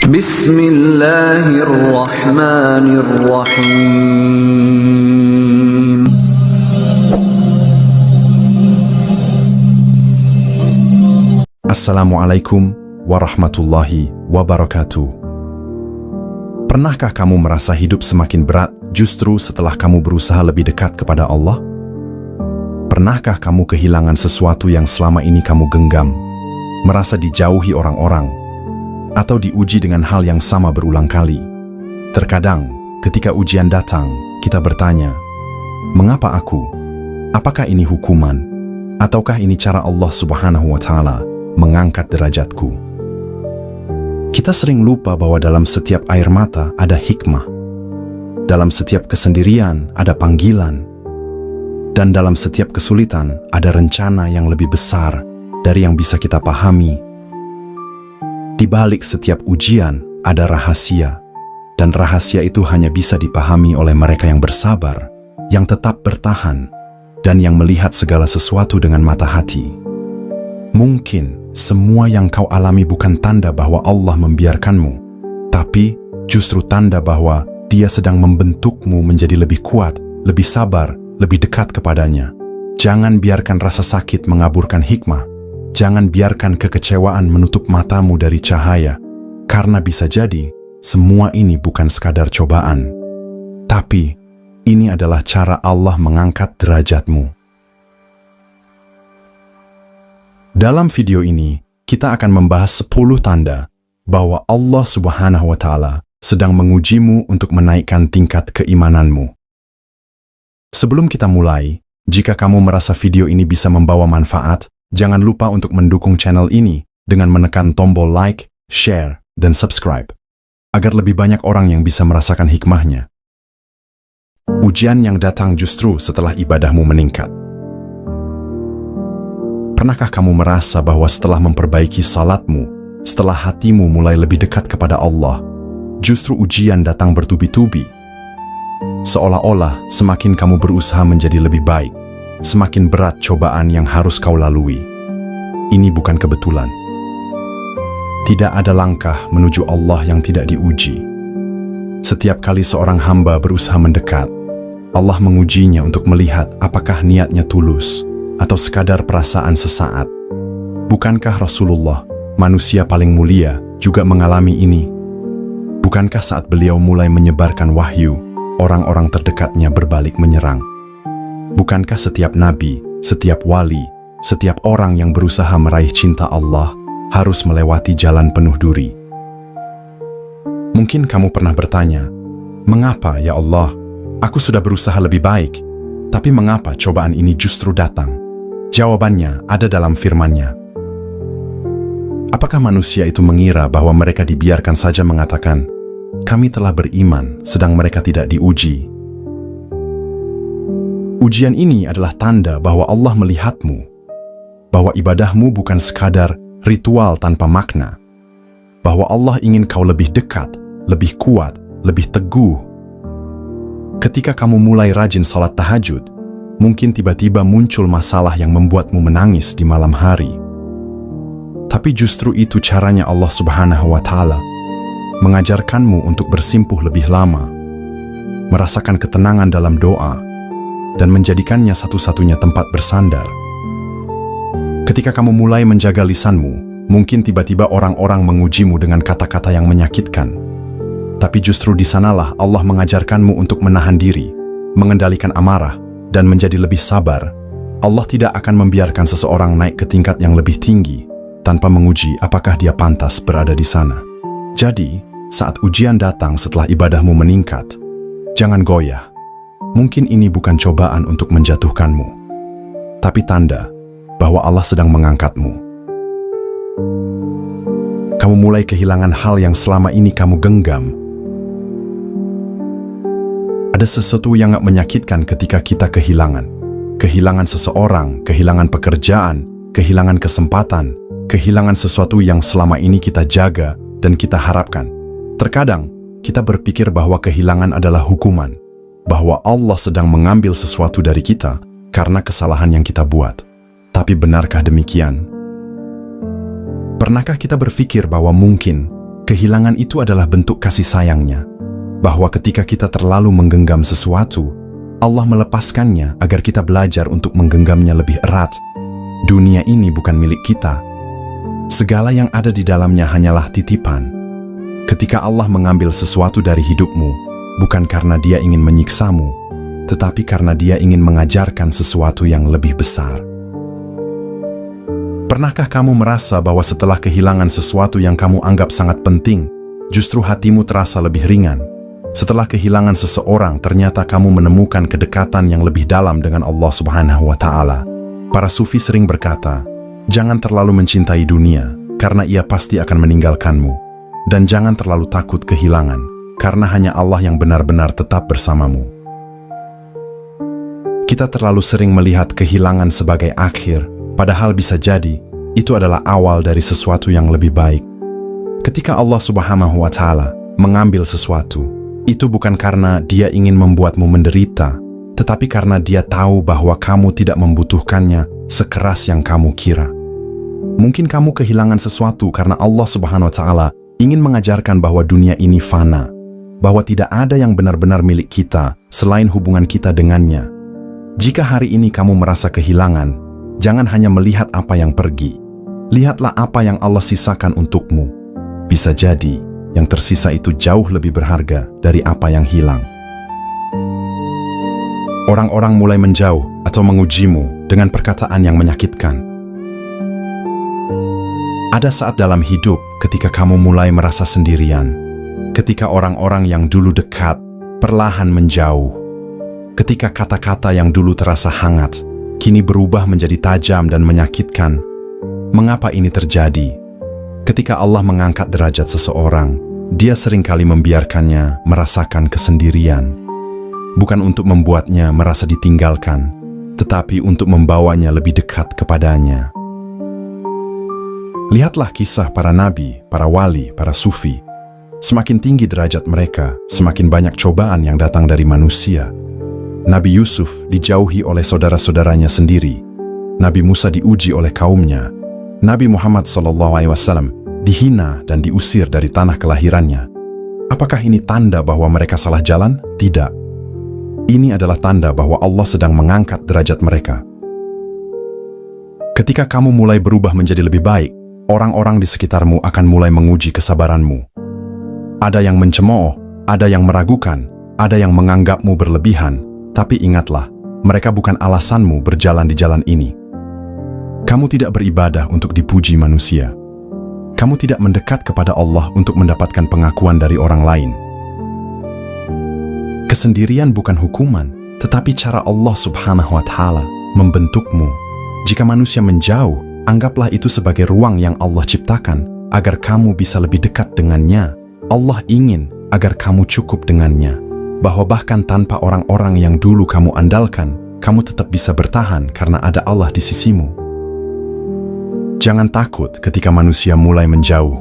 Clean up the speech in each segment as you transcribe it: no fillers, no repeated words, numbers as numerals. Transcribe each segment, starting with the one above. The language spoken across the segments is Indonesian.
Bismillahirrahmanirrahim. Assalamualaikum warahmatullahi wabarakatuh. Pernahkah kamu merasa hidup semakin berat justru setelah kamu berusaha lebih dekat kepada Allah? Pernahkah kamu kehilangan sesuatu yang selama ini kamu genggam, merasa dijauhi orang-orang, atau diuji dengan hal yang sama berulang kali? Terkadang, ketika ujian datang, kita bertanya, mengapa aku? Apakah ini hukuman? Ataukah ini cara Allah Subhanahu wa Ta'ala mengangkat derajatku? Kita sering lupa bahwa dalam setiap air mata ada hikmah. Dalam setiap kesendirian ada panggilan. Dan dalam setiap kesulitan ada rencana yang lebih besar dari yang bisa kita pahami. Di balik setiap ujian ada rahasia. Dan rahasia itu hanya bisa dipahami oleh mereka yang bersabar, yang tetap bertahan, dan yang melihat segala sesuatu dengan mata hati. Mungkin semua yang kau alami bukan tanda bahwa Allah membiarkanmu, tapi justru tanda bahwa Dia sedang membentukmu menjadi lebih kuat, lebih sabar, lebih dekat kepadanya. Jangan biarkan rasa sakit mengaburkan hikmah. Jangan biarkan kekecewaan menutup matamu dari cahaya. Karena bisa jadi, semua ini bukan sekadar cobaan. Tapi, ini adalah cara Allah mengangkat derajatmu. Dalam video ini, kita akan membahas 10 tanda bahwa Allah Subhanahu wa Ta'ala sedang mengujimu untuk menaikkan tingkat keimananmu. Sebelum kita mulai, jika kamu merasa video ini bisa membawa manfaat, jangan lupa untuk mendukung channel ini dengan menekan tombol like, share, dan subscribe, agar lebih banyak orang yang bisa merasakan hikmahnya. Ujian yang datang justru setelah ibadahmu meningkat. Pernahkah kamu merasa bahwa setelah memperbaiki salatmu, setelah hatimu mulai lebih dekat kepada Allah, justru ujian datang bertubi-tubi? Seolah-olah semakin kamu berusaha menjadi lebih baik, semakin berat cobaan yang harus kau lalui. Ini bukan kebetulan. Tidak ada langkah menuju Allah yang tidak diuji. Setiap kali seorang hamba berusaha mendekat, Allah mengujinya untuk melihat apakah niatnya tulus atau sekadar perasaan sesaat. Bukankah Rasulullah, manusia paling mulia, juga mengalami ini? Bukankah saat beliau mulai menyebarkan wahyu, orang-orang terdekatnya berbalik menyerang? Bukankah setiap nabi, setiap wali, setiap orang yang berusaha meraih cinta Allah harus melewati jalan penuh duri? Mungkin kamu pernah bertanya, mengapa ya Allah, aku sudah berusaha lebih baik, tapi mengapa cobaan ini justru datang? Jawabannya ada dalam firman-Nya. Apakah manusia itu mengira bahwa mereka dibiarkan saja mengatakan, kami telah beriman, sedang mereka tidak diuji? Ujian ini adalah tanda bahwa Allah melihatmu, bahwa ibadahmu bukan sekadar ritual tanpa makna, bahwa Allah ingin kau lebih dekat, lebih kuat, lebih teguh. Ketika kamu mulai rajin salat tahajud, mungkin tiba-tiba muncul masalah yang membuatmu menangis di malam hari. Tapi justru itu caranya Allah Subhanahu wa Ta'ala, mengajarkanmu untuk bersimpuh lebih lama, merasakan ketenangan dalam doa, dan menjadikannya satu-satunya tempat bersandar. Ketika kamu mulai menjaga lisanmu, mungkin tiba-tiba orang-orang mengujimu dengan kata-kata yang menyakitkan. Tapi justru di sanalah Allah mengajarkanmu untuk menahan diri, mengendalikan amarah, dan menjadi lebih sabar. Allah tidak akan membiarkan seseorang naik ke tingkat yang lebih tinggi tanpa menguji apakah dia pantas berada di sana. Jadi, saat ujian datang setelah ibadahmu meningkat, jangan goyah. Mungkin ini bukan cobaan untuk menjatuhkanmu, tapi tanda bahwa Allah sedang mengangkatmu. Kamu mulai kehilangan hal yang selama ini kamu genggam. Ada sesuatu yang gak menyakitkan ketika kita kehilangan. Kehilangan seseorang, kehilangan pekerjaan, kehilangan kesempatan, kehilangan sesuatu yang selama ini kita jaga dan kita harapkan. Terkadang, kita berpikir bahwa kehilangan adalah hukuman, bahwa Allah sedang mengambil sesuatu dari kita karena kesalahan yang kita buat. Tapi benarkah demikian? Pernahkah kita berpikir bahwa mungkin Kehilangan itu adalah bentuk kasih sayang-Nya, bahwa ketika kita terlalu menggenggam sesuatu, Allah melepaskannya agar kita belajar untuk menggenggamnya lebih erat. Dunia ini bukan milik kita. Segala yang ada di dalamnya hanyalah titipan. Ketika Allah mengambil sesuatu dari hidupmu, bukan karena Dia ingin menyiksamu, tetapi karena Dia ingin mengajarkan sesuatu yang lebih besar. Pernahkah kamu merasa bahwa setelah kehilangan sesuatu yang kamu anggap sangat penting, justru hatimu terasa lebih ringan? Setelah kehilangan seseorang, ternyata kamu menemukan kedekatan yang lebih dalam dengan Allah Subhanahu wa Ta'ala. Para sufi sering berkata, jangan terlalu mencintai dunia, karena ia pasti akan meninggalkanmu. Dan jangan terlalu takut kehilangan, karena hanya Allah yang benar-benar tetap bersamamu. Kita terlalu sering melihat kehilangan sebagai akhir, padahal bisa jadi itu adalah awal dari sesuatu yang lebih baik. Ketika Allah Subhanahu wa Ta'ala mengambil sesuatu, itu bukan karena Dia ingin membuatmu menderita, tetapi karena Dia tahu bahwa kamu tidak membutuhkannya sekeras yang kamu kira. Mungkin kamu kehilangan sesuatu karena Allah Subhanahu wa Ta'ala ingin mengajarkan bahwa dunia ini fana, bahwa tidak ada yang benar-benar milik kita selain hubungan kita dengannya. Jika hari ini kamu merasa kehilangan, jangan hanya melihat apa yang pergi. Lihatlah apa yang Allah sisakan untukmu. Bisa jadi yang tersisa itu jauh lebih berharga dari apa yang hilang. Orang-orang mulai menjauh atau mengujimu dengan perkataan yang menyakitkan. Ada saat dalam hidup ketika kamu mulai merasa sendirian, ketika orang-orang yang dulu dekat perlahan menjauh, ketika kata-kata yang dulu terasa hangat kini berubah menjadi tajam dan menyakitkan. Mengapa ini terjadi? Ketika Allah mengangkat derajat seseorang, Dia seringkali membiarkannya merasakan kesendirian. Bukan untuk membuatnya merasa ditinggalkan, tetapi untuk membawanya lebih dekat kepadanya. Lihatlah kisah para nabi, para wali, para sufi. Semakin tinggi derajat mereka, semakin banyak cobaan yang datang dari manusia. Nabi Yusuf dijauhi oleh saudara-saudaranya sendiri. Nabi Musa diuji oleh kaumnya. Nabi Muhammad SAW dihina dan diusir dari tanah kelahirannya. Apakah ini tanda bahwa mereka salah jalan? Tidak. Ini adalah tanda bahwa Allah sedang mengangkat derajat mereka. Ketika kamu mulai berubah menjadi lebih baik, orang-orang di sekitarmu akan mulai menguji kesabaranmu. Ada yang mencemooh, ada yang meragukan, ada yang menganggapmu berlebihan. Tapi ingatlah, mereka bukan alasanmu berjalan di jalan ini. Kamu tidak beribadah untuk dipuji manusia. Kamu tidak mendekat kepada Allah untuk mendapatkan pengakuan dari orang lain. Kesendirian bukan hukuman, tetapi cara Allah Subhanahu wa Ta'ala membentukmu. Jika manusia menjauh, anggaplah itu sebagai ruang yang Allah ciptakan agar kamu bisa lebih dekat dengannya. Allah ingin agar kamu cukup dengannya, bahwa bahkan tanpa orang-orang yang dulu kamu andalkan, kamu tetap bisa bertahan karena ada Allah di sisimu. Jangan takut ketika manusia mulai menjauh.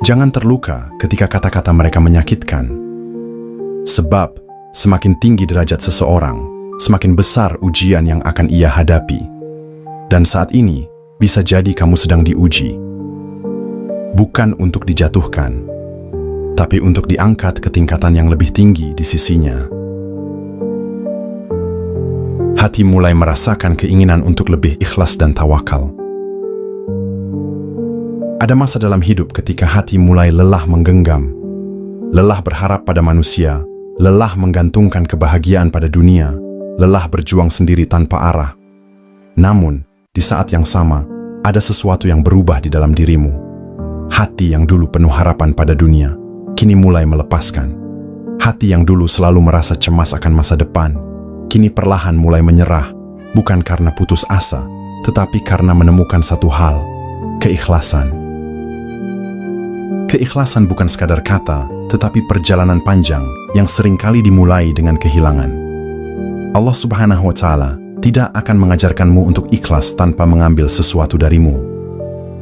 Jangan terluka ketika kata-kata mereka menyakitkan. Sebab, semakin tinggi derajat seseorang, semakin besar ujian yang akan ia hadapi. Dan saat ini, bisa jadi kamu sedang diuji. Bukan untuk dijatuhkan, tapi untuk diangkat ke tingkatan yang lebih tinggi di sisinya. Hati mulai merasakan keinginan untuk lebih ikhlas dan tawakal. Ada masa dalam hidup ketika hati mulai lelah menggenggam, lelah berharap pada manusia, lelah menggantungkan kebahagiaan pada dunia, lelah berjuang sendiri tanpa arah. Namun, di saat yang sama, ada sesuatu yang berubah di dalam dirimu. Hati yang dulu penuh harapan pada dunia, kini mulai melepaskan. Hati yang dulu selalu merasa cemas akan masa depan, kini perlahan mulai menyerah, bukan karena putus asa, tetapi karena menemukan satu hal, keikhlasan. Keikhlasan bukan sekadar kata, tetapi perjalanan panjang yang seringkali dimulai dengan kehilangan. Allah Subhanahu wa Ta'ala tidak akan mengajarkanmu untuk ikhlas tanpa mengambil sesuatu darimu.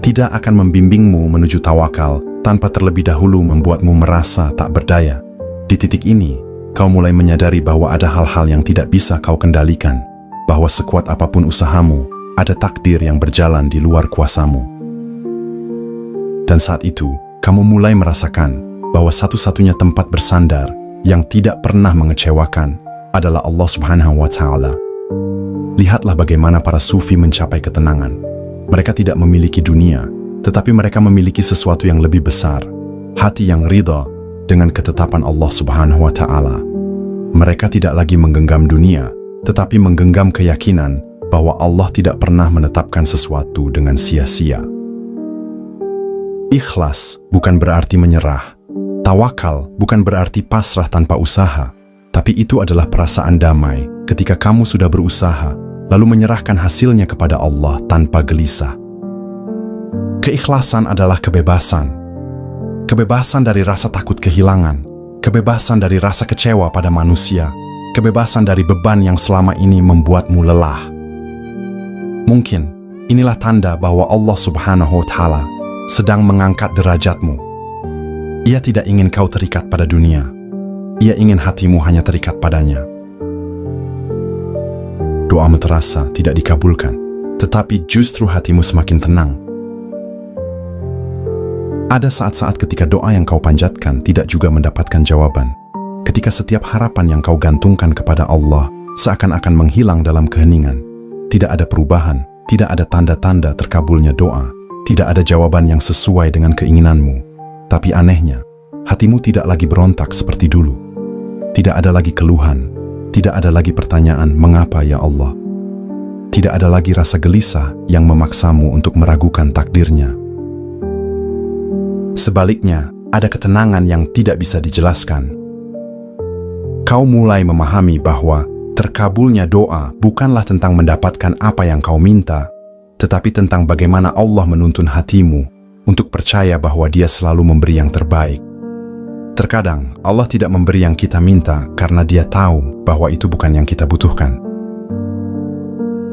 Tidak akan membimbingmu menuju tawakal tanpa terlebih dahulu membuatmu merasa tak berdaya. Di titik ini, kau mulai menyadari bahwa ada hal-hal yang tidak bisa kau kendalikan, bahwa sekuat apapun usahamu, ada takdir yang berjalan di luar kuasamu. Dan saat itu, kamu mulai merasakan bahwa satu-satunya tempat bersandar yang tidak pernah mengecewakan adalah Allah Subhanahu wa Ta'ala. Lihatlah bagaimana para sufi mencapai ketenangan. Mereka tidak memiliki dunia, tetapi mereka memiliki sesuatu yang lebih besar, hati yang ridha dengan ketetapan Allah Subhanahu wa Ta'ala. Mereka tidak lagi menggenggam dunia, tetapi menggenggam keyakinan bahwa Allah tidak pernah menetapkan sesuatu dengan sia-sia. Ikhlas bukan berarti menyerah. Tawakal bukan berarti pasrah tanpa usaha, tapi itu adalah perasaan damai ketika kamu sudah berusaha, lalu menyerahkan hasilnya kepada Allah tanpa gelisah. Keikhlasan adalah kebebasan. Kebebasan dari rasa takut kehilangan, kebebasan dari rasa kecewa pada manusia, kebebasan dari beban yang selama ini membuatmu lelah. Mungkin inilah tanda bahwa Allah Subhanahu wa Ta'ala sedang mengangkat derajatmu. Ia tidak ingin kau terikat pada dunia. Ia ingin hatimu hanya terikat padanya. Doamu terasa tidak dikabulkan, tetapi justru hatimu semakin tenang. Ada saat-saat ketika doa yang kau panjatkan tidak juga mendapatkan jawaban. Ketika setiap harapan yang kau gantungkan kepada Allah seakan-akan menghilang dalam keheningan. Tidak ada perubahan, tidak ada tanda-tanda terkabulnya doa, tidak ada jawaban yang sesuai dengan keinginanmu. Tapi anehnya, hatimu tidak lagi berontak seperti dulu. Tidak ada lagi keluhan, tidak ada lagi pertanyaan, "Mengapa ya Allah?" Tidak ada lagi rasa gelisah yang memaksamu untuk meragukan takdirnya. Sebaliknya, ada ketenangan yang tidak bisa dijelaskan. Kau mulai memahami bahwa terkabulnya doa bukanlah tentang mendapatkan apa yang kau minta, tetapi tentang bagaimana Allah menuntun hatimu untuk percaya bahwa Dia selalu memberi yang terbaik. Terkadang Allah tidak memberi yang kita minta karena Dia tahu bahwa itu bukan yang kita butuhkan.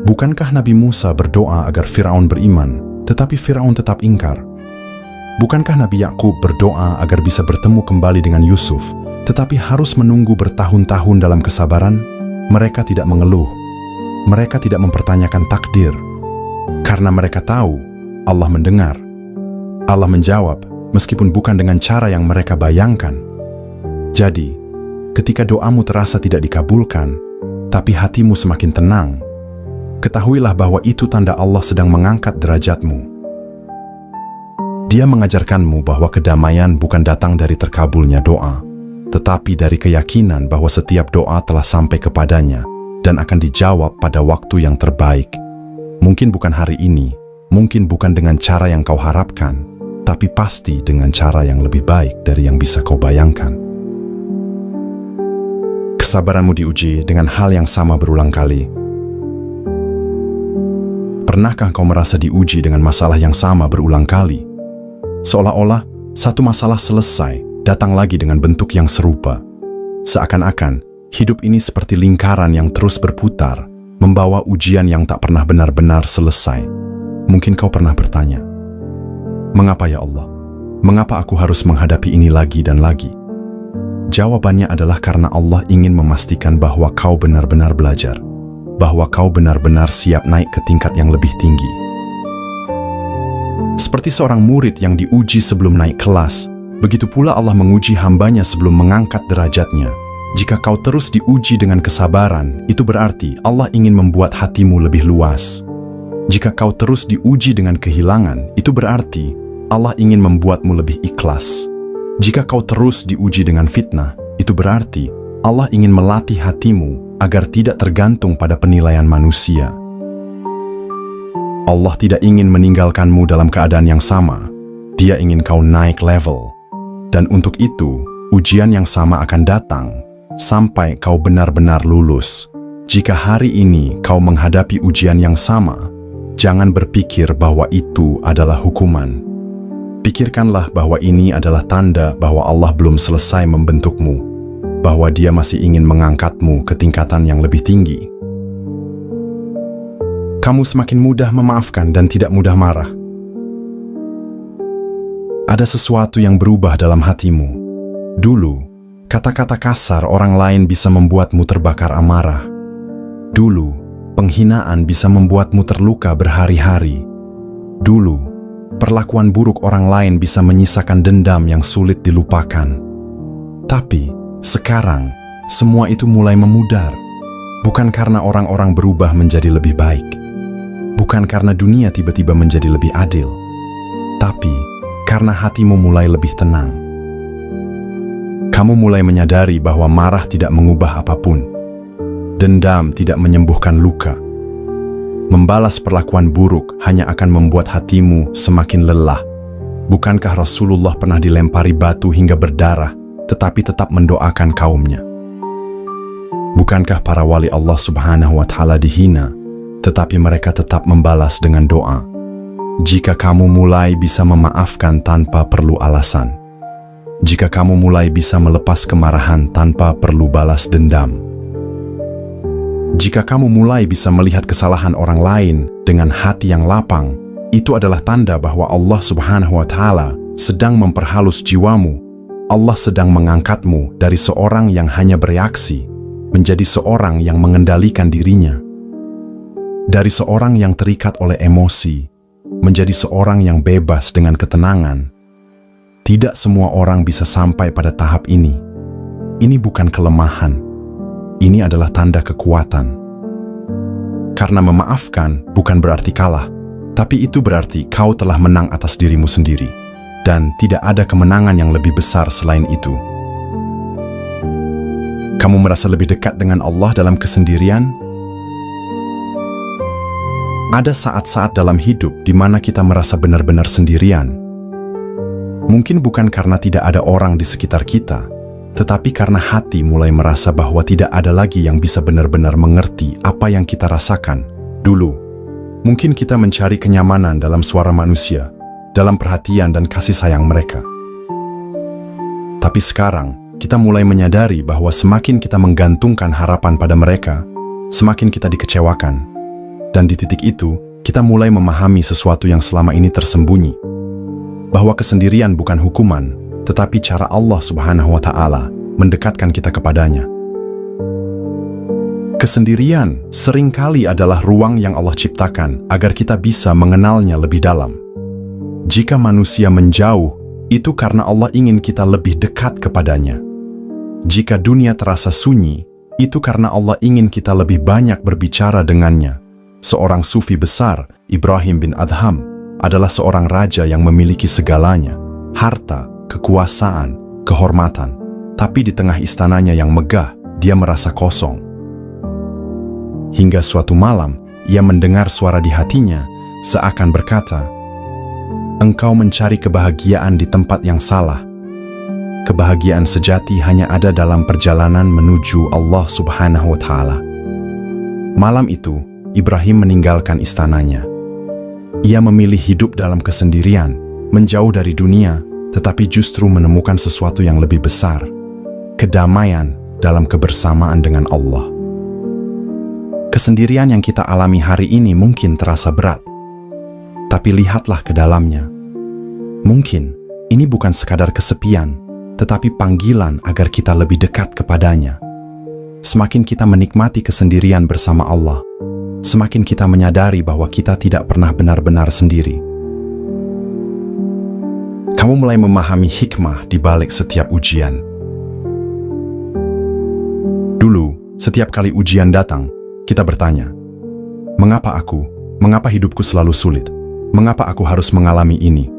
Bukankah Nabi Musa berdoa agar Firaun beriman, tetapi Firaun tetap ingkar? Bukankah Nabi Yakub berdoa agar bisa bertemu kembali dengan Yusuf, tetapi harus menunggu bertahun-tahun dalam kesabaran? Mereka tidak mengeluh. Mereka tidak mempertanyakan takdir. Karena mereka tahu Allah mendengar. Allah menjawab, meskipun bukan dengan cara yang mereka bayangkan. Jadi, ketika doamu terasa tidak dikabulkan, tapi hatimu semakin tenang, ketahuilah bahwa itu tanda Allah sedang mengangkat derajatmu. Dia mengajarkanmu bahwa kedamaian bukan datang dari terkabulnya doa, tetapi dari keyakinan bahwa setiap doa telah sampai kepadanya dan akan dijawab pada waktu yang terbaik. Mungkin bukan hari ini, mungkin bukan dengan cara yang kau harapkan, tapi pasti dengan cara yang lebih baik dari yang bisa kau bayangkan. Kesabaranmu diuji dengan hal yang sama berulang kali. Pernahkah kau merasa diuji dengan masalah yang sama berulang kali? Seolah-olah satu masalah selesai, datang lagi dengan bentuk yang serupa. Seakan-akan hidup ini seperti lingkaran yang terus berputar, membawa ujian yang tak pernah benar-benar selesai. Mungkin kau pernah bertanya, "Mengapa ya Allah? Mengapa aku harus menghadapi ini lagi dan lagi?" Jawabannya adalah karena Allah ingin memastikan bahwa kau benar-benar belajar, bahwa kau benar-benar siap naik ke tingkat yang lebih tinggi. Seperti seorang murid yang diuji sebelum naik kelas, begitu pula Allah menguji hambanya sebelum mengangkat derajatnya. Jika kau terus diuji dengan kesabaran, itu berarti Allah ingin membuat hatimu lebih luas. Jika kau terus diuji dengan kehilangan, itu berarti Allah ingin membuatmu lebih ikhlas. Jika kau terus diuji dengan fitnah, itu berarti Allah ingin melatih hatimu agar tidak tergantung pada penilaian manusia. Allah tidak ingin meninggalkanmu dalam keadaan yang sama. Dia ingin kau naik level. Dan untuk itu, ujian yang sama akan datang sampai kau benar-benar lulus. Jika hari ini kau menghadapi ujian yang sama, jangan berpikir bahwa itu adalah hukuman. Pikirkanlah bahwa ini adalah tanda bahwa Allah belum selesai membentukmu, bahwa Dia masih ingin mengangkatmu ke tingkatan yang lebih tinggi. Kamu semakin mudah memaafkan dan tidak mudah marah. Ada sesuatu yang berubah dalam hatimu. Dulu, kata-kata kasar orang lain bisa membuatmu terbakar amarah. Dulu, penghinaan bisa membuatmu terluka berhari-hari. Dulu, perlakuan buruk orang lain bisa menyisakan dendam yang sulit dilupakan. Tapi, sekarang, semua itu mulai memudar. Bukan karena orang-orang berubah menjadi lebih baik. Bukan karena dunia tiba-tiba menjadi lebih adil. Tapi, karena hatimu mulai lebih tenang. Kamu mulai menyadari bahwa marah tidak mengubah apapun. Dendam tidak menyembuhkan luka. Membalas perlakuan buruk hanya akan membuat hatimu semakin lelah. Bukankah Rasulullah pernah dilempari batu hingga berdarah, tetapi tetap mendoakan kaumnya? Bukankah para wali Allah Subhanahu wa Ta'ala dihina, tetapi mereka tetap membalas dengan doa? Jika kamu mulai bisa memaafkan tanpa perlu alasan, jika kamu mulai bisa melepas kemarahan tanpa perlu balas dendam, jika kamu mulai bisa melihat kesalahan orang lain dengan hati yang lapang, itu adalah tanda bahwa Allah Subhanahu wa Ta'ala sedang memperhalus jiwamu. Allah sedang mengangkatmu dari seorang yang hanya bereaksi menjadi seorang yang mengendalikan dirinya. Dari seorang yang terikat oleh emosi menjadi seorang yang bebas dengan ketenangan. Tidak semua orang bisa sampai pada tahap ini. Ini bukan kelemahan. Ini adalah tanda kekuatan. Karena memaafkan bukan berarti kalah, tapi itu berarti kau telah menang atas dirimu sendiri. Dan tidak ada kemenangan yang lebih besar selain itu. Kamu merasa lebih dekat dengan Allah dalam kesendirian? Ada saat-saat dalam hidup di mana kita merasa benar-benar sendirian. Mungkin bukan karena tidak ada orang di sekitar kita, tetapi karena hati mulai merasa bahwa tidak ada lagi yang bisa benar-benar mengerti apa yang kita rasakan. Dulu, mungkin kita mencari kenyamanan dalam suara manusia, dalam perhatian dan kasih sayang mereka. Tapi sekarang, kita mulai menyadari bahwa semakin kita menggantungkan harapan pada mereka, semakin kita dikecewakan. Dan di titik itu, kita mulai memahami sesuatu yang selama ini tersembunyi. Bahwa kesendirian bukan hukuman, tetapi cara Allah Subhanahu wa Ta'ala mendekatkan kita kepadanya. Kesendirian seringkali adalah ruang yang Allah ciptakan agar kita bisa mengenalnya lebih dalam. Jika manusia menjauh, itu karena Allah ingin kita lebih dekat kepadanya. Jika dunia terasa sunyi, itu karena Allah ingin kita lebih banyak berbicara dengannya. Seorang sufi besar, Ibrahim bin Adham, adalah seorang raja yang memiliki segalanya, harta, kekuasaan, kehormatan. Tapi di tengah istananya yang megah, dia merasa kosong. Hingga suatu malam, ia mendengar suara di hatinya, seakan berkata, "Engkau mencari kebahagiaan di tempat yang salah. Kebahagiaan sejati hanya ada dalam perjalanan menuju Allah Subhanahu wa Ta'ala." Malam itu, Ibrahim meninggalkan istananya. Ia memilih hidup dalam kesendirian, menjauh dari dunia, tetapi justru menemukan sesuatu yang lebih besar, kedamaian dalam kebersamaan dengan Allah. Kesendirian yang kita alami hari ini mungkin terasa berat, tapi lihatlah ke dalamnya. Mungkin ini bukan sekadar kesepian, tetapi panggilan agar kita lebih dekat kepadanya. Semakin kita menikmati kesendirian bersama Allah, semakin kita menyadari bahwa kita tidak pernah benar-benar sendiri. Kamu mulai memahami hikmah di balik setiap ujian. Dulu, setiap kali ujian datang, kita bertanya, "Mengapa aku? Mengapa hidupku selalu sulit? Mengapa aku harus mengalami ini?"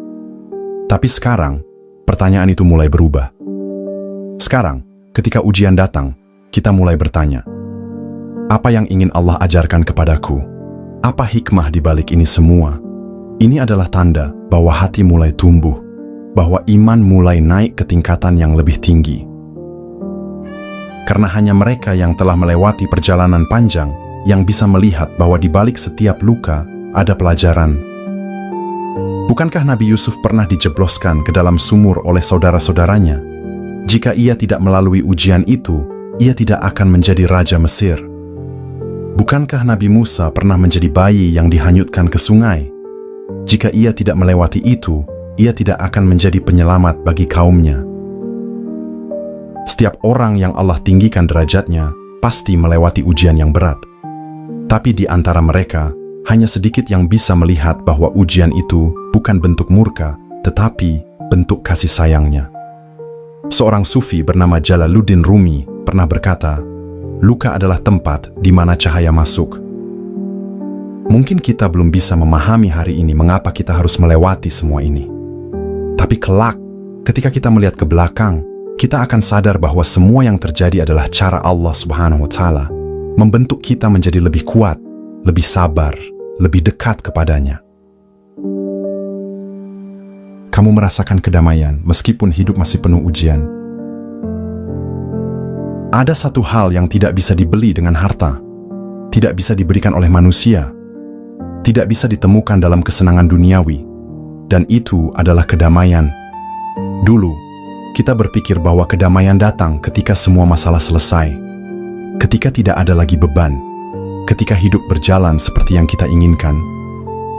Tapi sekarang, pertanyaan itu mulai berubah. Sekarang, ketika ujian datang, kita mulai bertanya, apa yang ingin Allah ajarkan kepadaku? Apa hikmah di balik ini semua? Ini adalah tanda bahwa hati mulai tumbuh, bahwa iman mulai naik ke tingkatan yang lebih tinggi. Karena hanya mereka yang telah melewati perjalanan panjang yang bisa melihat bahwa di balik setiap luka ada pelajaran. Bukankah Nabi Yusuf pernah dijebloskan ke dalam sumur oleh saudara-saudaranya? Jika ia tidak melalui ujian itu, ia tidak akan menjadi raja Mesir. Bukankah Nabi Musa pernah menjadi bayi yang dihanyutkan ke sungai? Jika ia tidak melewati itu, ia tidak akan menjadi penyelamat bagi kaumnya. Setiap orang yang Allah tinggikan derajatnya pasti melewati ujian yang berat. Tapi di antara mereka, hanya sedikit yang bisa melihat bahwa ujian itu bukan bentuk murka, tetapi bentuk kasih sayangnya. Seorang sufi bernama Jalaluddin Rumi pernah berkata, luka adalah tempat di mana cahaya masuk. Mungkin kita belum bisa memahami hari ini mengapa kita harus melewati semua ini. Tapi kelak, ketika kita melihat ke belakang, kita akan sadar bahwa semua yang terjadi adalah cara Allah Subhanahu wa Ta'ala membentuk kita menjadi lebih kuat, lebih sabar, lebih dekat kepadanya. Kamu merasakan kedamaian meskipun hidup masih penuh ujian. Ada satu hal yang tidak bisa dibeli dengan harta, tidak bisa diberikan oleh manusia, tidak bisa ditemukan dalam kesenangan duniawi, dan itu adalah kedamaian. Dulu, kita berpikir bahwa kedamaian datang ketika semua masalah selesai, ketika tidak ada lagi beban, ketika hidup berjalan seperti yang kita inginkan.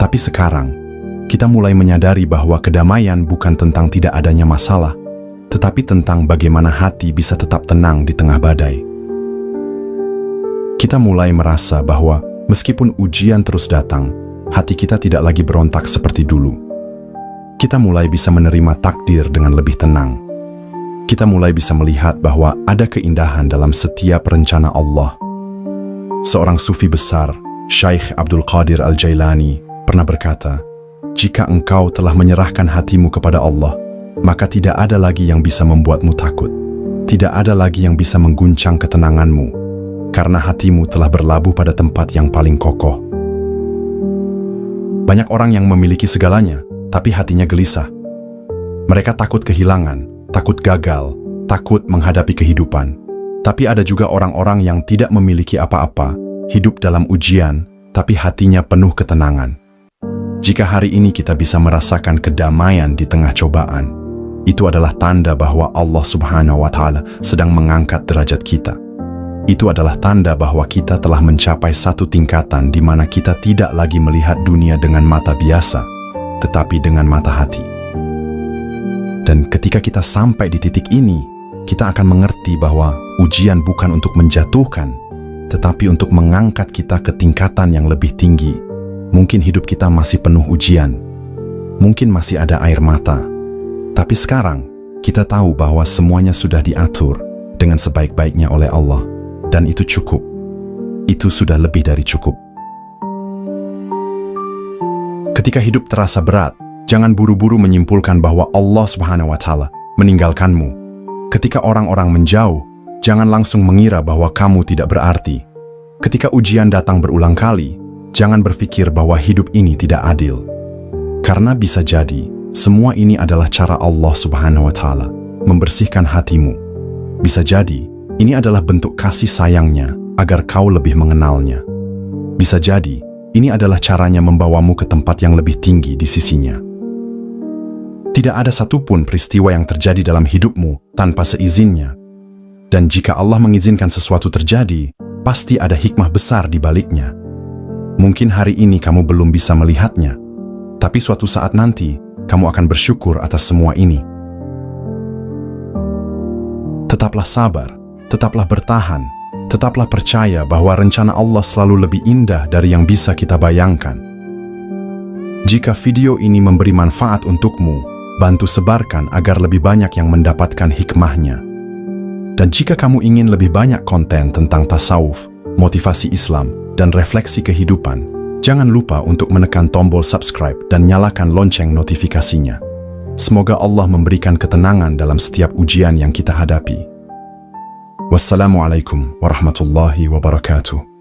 Tapi sekarang, kita mulai menyadari bahwa kedamaian bukan tentang tidak adanya masalah, tetapi tentang bagaimana hati bisa tetap tenang di tengah badai. Kita mulai merasa bahwa meskipun ujian terus datang, hati kita tidak lagi berontak seperti dulu. Kita mulai bisa menerima takdir dengan lebih tenang. Kita mulai bisa melihat bahwa ada keindahan dalam setiap rencana Allah. Seorang sufi besar, Syekh Abdul Qadir Al-Jailani, pernah berkata, jika engkau telah menyerahkan hatimu kepada Allah, maka tidak ada lagi yang bisa membuatmu takut. Tidak ada lagi yang bisa mengguncang ketenanganmu, karena hatimu telah berlabuh pada tempat yang paling kokoh. Banyak orang yang memiliki segalanya, tapi hatinya gelisah. Mereka takut kehilangan, takut gagal, takut menghadapi kehidupan. Tapi ada juga orang-orang yang tidak memiliki apa-apa, hidup dalam ujian, tapi hatinya penuh ketenangan. Jika hari ini kita bisa merasakan kedamaian di tengah cobaan, itu adalah tanda bahwa Allah Subhanahu wa Ta'ala sedang mengangkat derajat kita. Itu adalah tanda bahwa kita telah mencapai satu tingkatan di mana kita tidak lagi melihat dunia dengan mata biasa, tetapi dengan mata hati. Dan ketika kita sampai di titik ini, kita akan mengerti bahwa ujian bukan untuk menjatuhkan, tetapi untuk mengangkat kita ke tingkatan yang lebih tinggi. Mungkin hidup kita masih penuh ujian, mungkin masih ada air mata, tapi sekarang kita tahu bahwa semuanya sudah diatur dengan sebaik-baiknya oleh Allah, dan itu cukup. Itu sudah lebih dari cukup. Ketika hidup terasa berat, jangan buru-buru menyimpulkan bahwa Allah Subhanahu wa Ta'ala meninggalkanmu. Ketika orang-orang menjauh, jangan langsung mengira bahwa kamu tidak berarti. Ketika ujian datang berulang kali, jangan berpikir bahwa hidup ini tidak adil. Karena bisa jadi, semua ini adalah cara Allah Subhanahu wa Ta'ala membersihkan hatimu. Bisa jadi, ini adalah bentuk kasih sayangnya agar kau lebih mengenalnya. Bisa jadi, ini adalah caranya membawamu ke tempat yang lebih tinggi di sisinya. Tidak ada satupun peristiwa yang terjadi dalam hidupmu tanpa seizinnya. Dan jika Allah mengizinkan sesuatu terjadi, pasti ada hikmah besar di baliknya. Mungkin hari ini kamu belum bisa melihatnya, tapi suatu saat nanti, kamu akan bersyukur atas semua ini. Tetaplah sabar, tetaplah bertahan, tetaplah percaya bahwa rencana Allah selalu lebih indah dari yang bisa kita bayangkan. Jika video ini memberi manfaat untukmu, bantu sebarkan agar lebih banyak yang mendapatkan hikmahnya. Dan jika kamu ingin lebih banyak konten tentang tasawuf, motivasi Islam, dan refleksi kehidupan, jangan lupa untuk menekan tombol subscribe dan nyalakan lonceng notifikasinya. Semoga Allah memberikan ketenangan dalam setiap ujian yang kita hadapi. Wassalamualaikum warahmatullahi wabarakatuh.